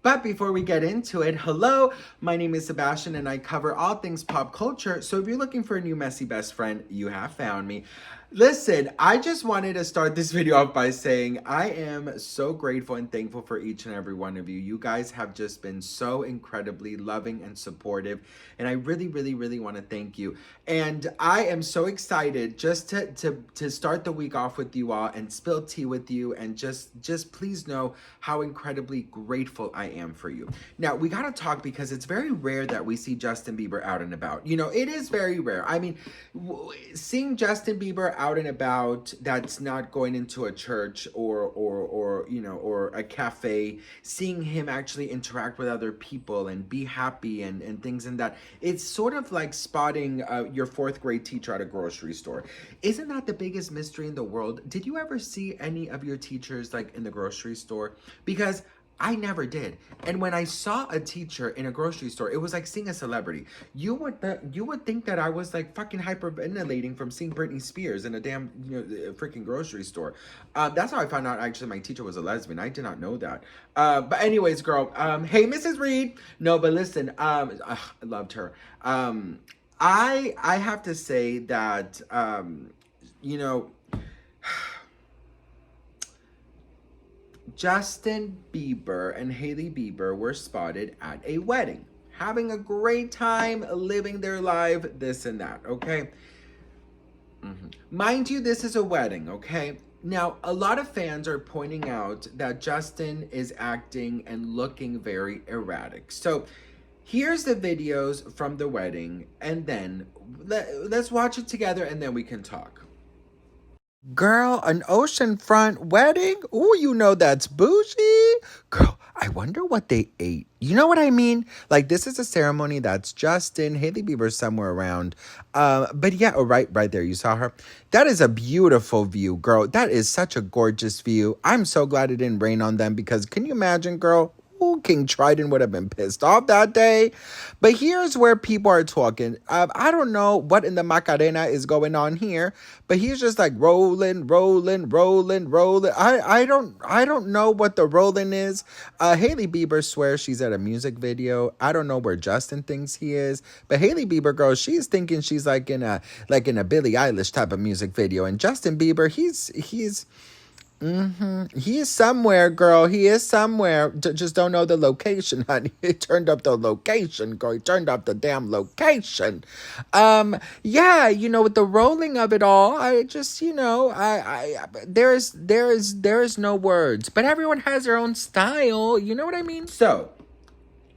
But before we get into it, hello, my name is Sebastian and I cover all things pop culture. So if you're looking for a new messy best friend, you have found me. Listen, I just wanted to start this video off by saying I am so grateful and thankful for each and every one of you. You guys have just been so incredibly loving and supportive, and I really want to thank you. And I am so excited just to start the week off with you all and spill tea with you, and just please know how incredibly grateful I am for you. Now, we got to talk because it's very rare that we see Justin Bieber out and about. You know, it is very rare. I mean, seeing Justin Bieber out and about that's not going into a church or you know, or a cafe, seeing him actually interact with other people and be happy and things in that, it's sort of like spotting your fourth grade teacher at a grocery store. Isn't that the biggest mystery in the world? Did you ever see any of your teachers like in the grocery store? Because I never did. And when I saw a teacher in a grocery store, it was like seeing a celebrity. You would think that I was like fucking hyperventilating from seeing Britney Spears in a damn freaking grocery store. That's how I found out actually my teacher was a lesbian. I did not know that. But anyways, girl. Hey, Mrs. Reed. No, but listen. I loved her. I have to say that you know. Justin Bieber and Hailey Bieber were spotted at a wedding, having a great time, living their life, this and that, okay? Mind you, this is a wedding, okay? Now, a lot of fans are pointing out that Justin is acting and looking very erratic. So, here's the videos from the wedding, and then let's watch it together, and then we can talk. Girl, an oceanfront wedding? Ooh, you know that's bougie. Girl, I wonder what they ate. You know what I mean? Like, this is a ceremony that's Justin, Hailey Bieber somewhere around. But yeah, oh, right there, you saw her. That is a beautiful view, girl. That is such a gorgeous view. I'm so glad it didn't rain on them because can you imagine, girl? Ooh, King Triton would have been pissed off that day. But here's where people are talking. I don't know what in the Macarena is going on here, but he's just like rolling. I don't know what the rolling is. Hailey Bieber swears she's at a music video. I don't know where Justin thinks he is, but Hailey Bieber, girl, she's thinking she's like in a Billie Eilish type of music video, and Justin Bieber, he's. He is somewhere, girl. He is somewhere. Just don't know the location, honey. He turned up the location, girl. He turned up the damn location. Yeah, you know, with the rolling of it all, I just, you know, there is no words. But everyone has their own style. You know what I mean? So,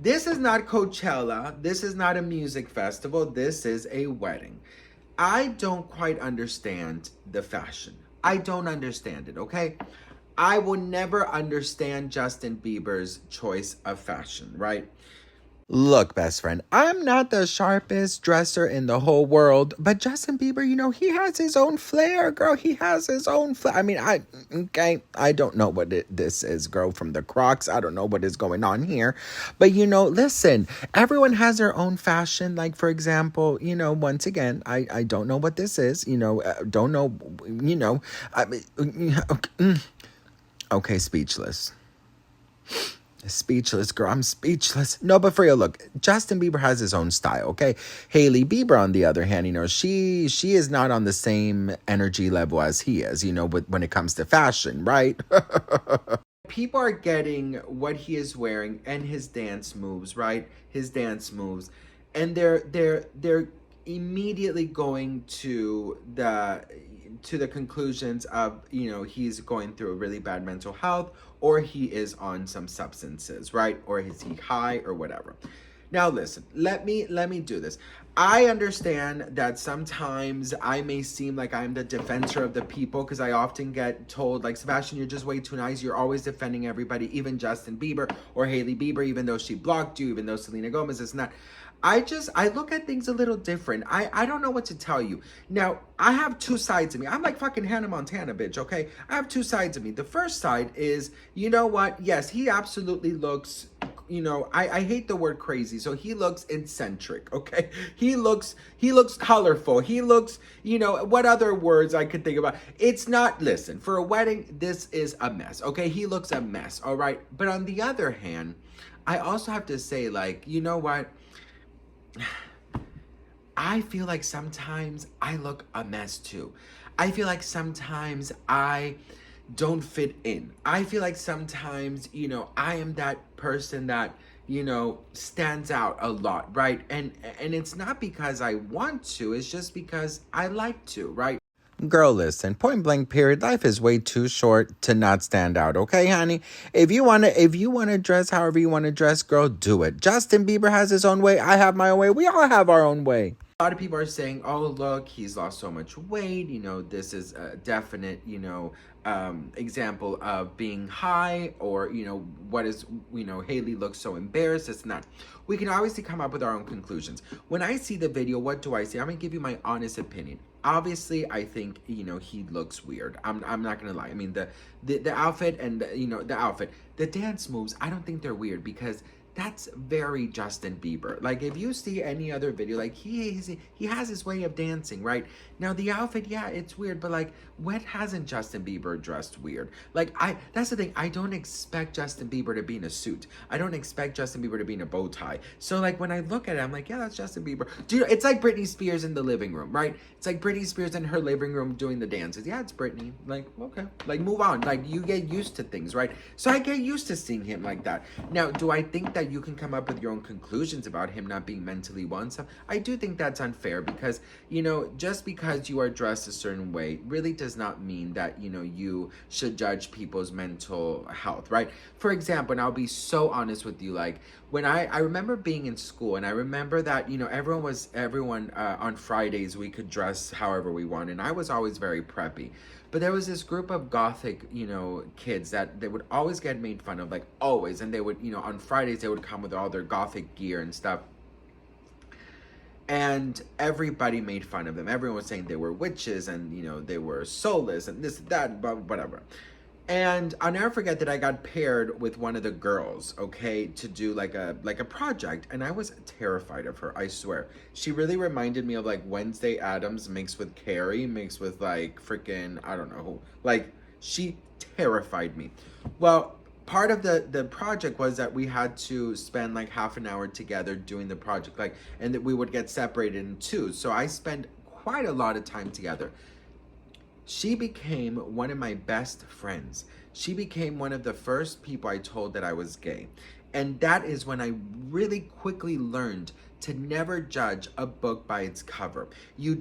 this is not Coachella. This is not a music festival. This is a wedding. I don't quite understand the fashion. I don't understand it, okay? I will never understand Justin Bieber's choice of fashion, right? Look, best friend, I'm not the sharpest dresser in the whole world, but Justin Bieber, you know, he has his own flair, girl. He has his own flair. I mean, I don't know what this is, girl, from the Crocs. I don't know what is going on here. But, you know, listen, everyone has their own fashion. Like, for example, you know, once again, I don't know what this is, you know, don't know, you know, okay, speechless. Speechless, girl. I'm speechless. No, but for real, look, Justin Bieber has his own style, okay? Hailey Bieber, on the other hand, you know, she is not on the same energy level as he is, you know, when it comes to fashion, right? People are getting what he is wearing and his dance moves, right? His dance moves. And they're immediately going to the conclusions of, you know, he's going through a really bad mental health, or he is on some substances, right? Or is he high or whatever. Now listen, let me do this. I understand that sometimes I may seem like I'm the defender of the people because I often get told, like, Sebastian, you're just way too nice. You're always defending everybody, even Justin Bieber or Hailey Bieber, even though she blocked you, even though Selena Gomez is not. I look at things a little different. I don't know what to tell you. Now, I have two sides of me. I'm like fucking Hannah Montana, bitch, okay? I have two sides of me. The first side is, you know what? Yes, he absolutely looks I hate the word crazy. So he looks eccentric, okay? He looks colorful. He looks, what other words I could think about? It's not, listen, for a wedding, this is a mess, okay? He looks a mess, all right? But on the other hand, I also have to say, like, you know what? I feel like sometimes I look a mess too. I feel like sometimes I don't fit in. I feel like sometimes, I am that person that, stands out a lot, right? And it's not because I want to, it's just because I like to, right? Girl, listen, point blank period. Life is way too short to not stand out, okay, honey? If you wanna dress however you wanna dress, girl, do it. Justin Bieber has his own way. I have my own way. We all have our own way. A lot of people are saying, oh, look, he's lost so much weight. This is a definite, example of being high, or, what is, Hailey looks so embarrassed. It's not. We can obviously come up with our own conclusions. When I see the video, what do I see? I'm going to give you my honest opinion. Obviously, I think, he looks weird. I'm not going to lie. I mean, the outfit and, the outfit, the dance moves, I don't think they're weird because that's very Justin Bieber. Like, if you see any other video, like, he has his way of dancing, right? Now, the outfit, yeah, it's weird, but, like, when hasn't Justin Bieber dressed weird? Like, that's the thing. I don't expect Justin Bieber to be in a suit. I don't expect Justin Bieber to be in a bow tie. So, like, when I look at it, I'm like, yeah, that's Justin Bieber. It's like Britney Spears in the living room, right? It's like Britney Spears in her living room doing the dances. Yeah, it's Britney. Like, okay. Like, move on. Like, you get used to things, right? So I get used to seeing him like that. Now, do I think that you can come up with your own conclusions about him not being mentally well and stuff? I do think that's unfair because, just because you are dressed a certain way really does not mean that, you should judge people's mental health, right? For example, and I'll be so honest with you, like, when I remember being in school, and I remember that, everyone on Fridays, we could dress however we want, and I was always very preppy. But there was this group of gothic, kids that they would always get made fun of, like, always. And they would, on Fridays, they would come with all their gothic gear and stuff. And everybody made fun of them. Everyone was saying they were witches and, they were soulless and this, that, blah, whatever. And I'll never forget that I got paired with one of the girls, okay, to do like a project, and I was terrified of her, I swear. She really reminded me of like Wednesday Addams mixed with Carrie, mixed with like freaking, I don't know who. Like, she terrified me. Well, part of the project was that we had to spend like half an hour together doing the project, like, and that we would get separated in two. So I spent quite a lot of time together. She became one of my best friends. She became one of the first people I told that I was gay. And that is when I really quickly learned to never judge a book by its cover.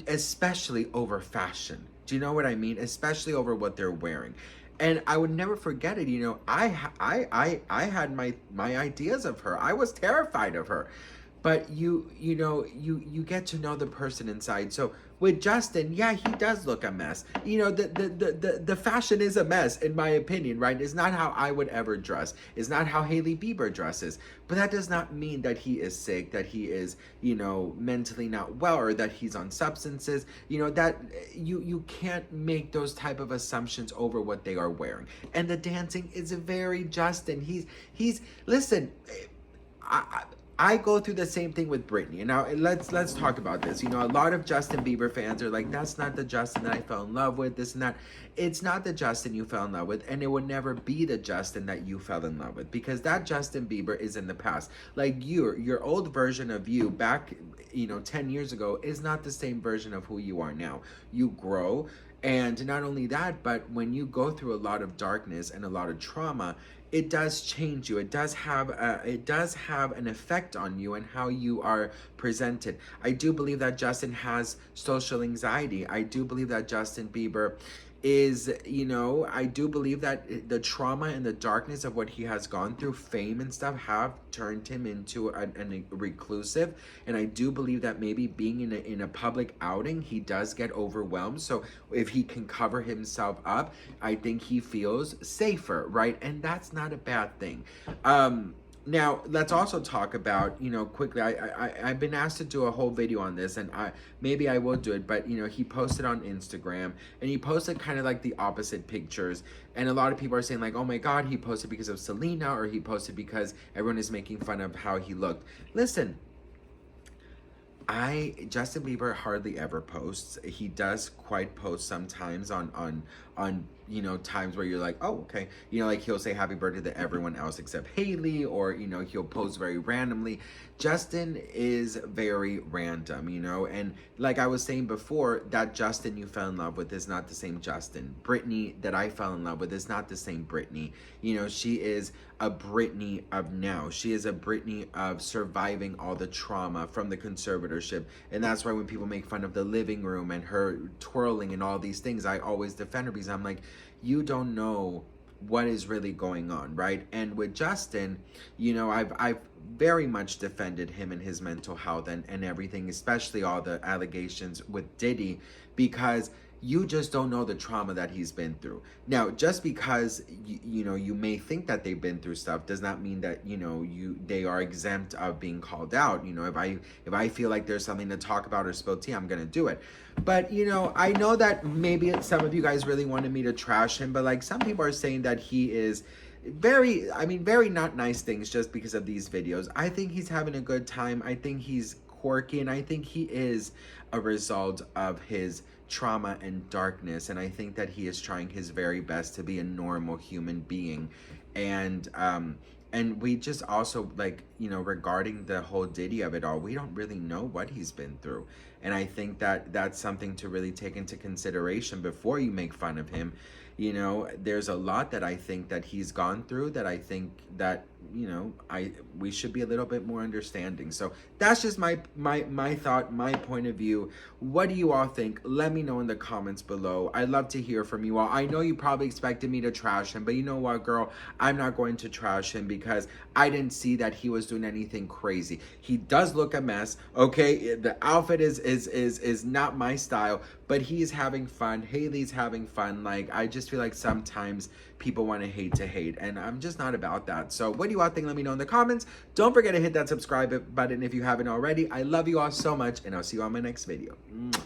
Especially over fashion. Do you know what I mean? Especially over what they're wearing. And I would never forget it. I had my ideas of her. I was terrified of her. But you get to know the person inside. So with Justin, yeah, he does look a mess. The fashion is a mess, in my opinion, right? It's not how I would ever dress. It's not how Hailey Bieber dresses. But that does not mean that he is sick, that he is, mentally not well, or that he's on substances. That you can't make those type of assumptions over what they are wearing. And the dancing is very Justin. He's listen, I go through the same thing with Britney. And now let's talk about this. A lot of Justin Bieber fans are like, that's not the Justin that I fell in love with, this and that. It's not the Justin you fell in love with, and it would never be the Justin that you fell in love with, because that Justin Bieber is in the past. Like, your old version of you back, 10 years ago is not the same version of who you are now. You grow. And not only that, but when you go through a lot of darkness and a lot of trauma, it does change you. It does have an effect on you and how you are presented. I do believe that Justin has social anxiety. I do believe that Justin Bieber is, I do believe that the trauma and the darkness of what he has gone through, fame and stuff, have turned him into a reclusive. And I do believe that maybe being in a public outing, he does get overwhelmed. So if he can cover himself up, I think he feels safer, right? And that's not a bad thing. Now, let's also talk about, quickly, I've been asked to do a whole video on this, and maybe I will do it, but, he posted on Instagram, and he posted kind of like the opposite pictures, and a lot of people are saying like, oh my God, he posted because of Selena, or he posted because everyone is making fun of how he looked. Listen, Justin Bieber hardly ever posts. He does quite post sometimes on times where you're like, oh, okay, like he'll say happy birthday to everyone else except Hailey, or he'll post very randomly. Justin is very random, and like I was saying before, that Justin you fell in love with is not the same Justin. Britney that I fell in love with is not the same Britney. She is a Britney of now. She is a Britney of surviving all the trauma from the conservatorship. And that's why when people make fun of the living room and her twirling and all these things, I always defend her, because I'm like, you don't know what is really going on, right? And with Justin, I've very much defended him and his mental health and everything, especially all the allegations with Diddy, because you just don't know the trauma that he's been through. Now, just because you may think that they've been through stuff does not mean that they are exempt of being called out. If I feel like there's something to talk about or spill tea, I'm gonna do it. But I know that maybe some of you guys really wanted me to trash him, but like some people are saying that he is very not nice things just because of these videos. I think he's having a good time. I think he's quirky, and I think he is a result of his trauma and darkness, and I think that he is trying his very best to be a normal human being. And we just also, like, regarding the whole Diddy of it all, we don't really know what he's been through, and I think that that's something to really take into consideration before you make fun of him. There's a lot that I think that he's gone through that I think that we should be a little bit more understanding. So that's just my thought, my point of view. What do you all think? Let me know in the comments below. I'd love to hear from you all. I know you probably expected me to trash him, but you know what, girl? I'm not going to trash him because I didn't see that he was doing anything crazy. He does look a mess, okay? The outfit is not my style, but he's having fun. Hailey's having fun. Like, I just feel like sometimes people want to hate, and I'm just not about that. So what do you all think? Let me know in the comments. Don't forget to hit that subscribe button if you haven't already. I love you all so much, and I'll see you on my next video. Mwah.